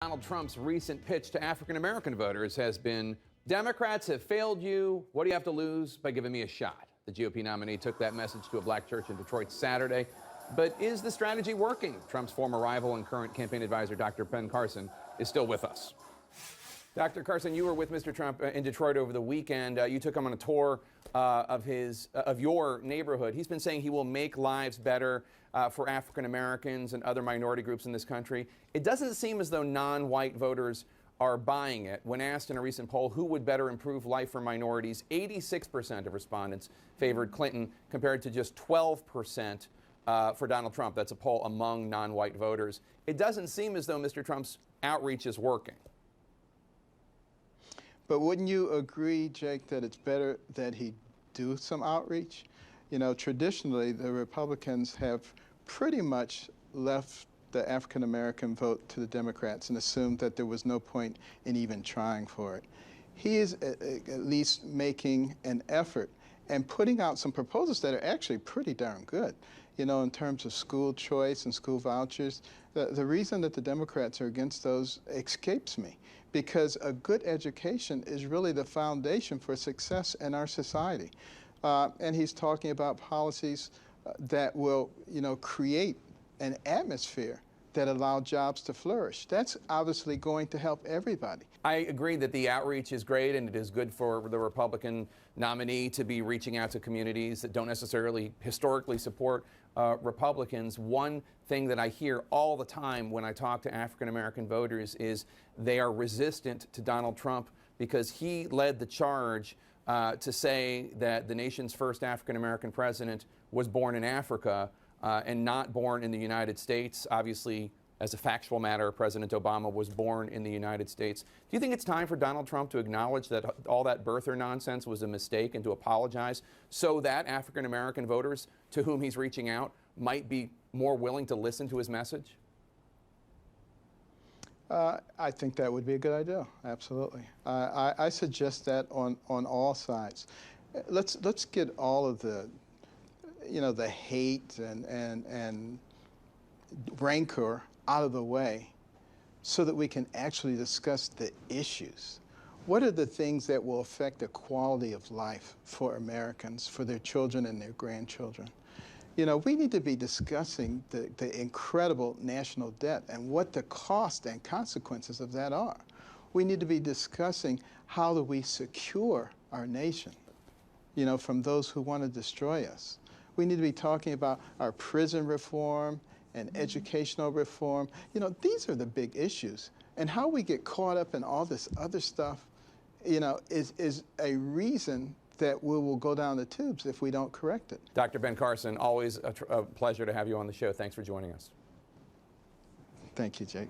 Donald Trump's recent pitch to African-American voters has been, Democrats have failed you. What do you have to lose by giving me a shot? The GOP nominee took that message to a black church in Detroit Saturday. But is the strategy working? Trump's former rival and current campaign advisor, Dr. Ben Carson, is still with us. Dr. Carson, you were with Mr. Trump in Detroit over the weekend. You took him on a tour of your neighborhood. He's been saying he will make lives better for African Americans and other minority groups in this country. It doesn't seem as though non-white voters are buying it. When asked in a recent poll who would better improve life for minorities, 86% of respondents favored Clinton compared to just 12% for Donald Trump. That's a poll among non-white voters. It doesn't seem as though Mr. Trump's outreach is working. But wouldn't you agree, Jake, that it's better that he do some outreach? You know, traditionally, the Republicans have pretty much left the African-American vote to the Democrats and assumed that there was no point in even trying for it. He is at least making an effort and putting out some proposals that are actually pretty darn good. You know, in terms of school choice and school vouchers, the reason that the Democrats are against those escapes me, because a good education is really the foundation for success in our society. And he's talking about policies that will, you know, create an atmosphere that allow jobs to flourish. That's obviously going to help everybody. I agree that the outreach is great, and it is good for the Republican nominee to be reaching out to communities that don't necessarily historically support Republicans. One thing that I hear all the time when I talk to African American voters is they are resistant to Donald Trump because he led the charge to say that the nation's first African American president was born in Africa and not born in the United States. Obviously, as a factual matter, President Obama was born in the United States. Do you think it's time for Donald Trump to acknowledge that all that birther nonsense was a mistake and to apologize so that African American voters to whom he's reaching out might be more willing to listen to his message? I think that would be a good idea, absolutely. I suggest that on all sides. Let's get all of the, you know, the hate and rancor out of the way so that we can actually discuss the issues. What are the things that will affect the quality of life for Americans, for their children and their grandchildren? You know, we need to be discussing the incredible national debt and what the cost and consequences of that are. We need to be discussing how do we secure our nation, you know, from those who want to destroy us. We need to be talking about our prison reform and educational reform. You know, these are the big issues. And how we get caught up in all this other stuff, you know, is a reason that we will go down the tubes if we don't correct it. Dr. Ben Carson, always a pleasure to have you on the show. Thanks for joining us. Thank you, Jake.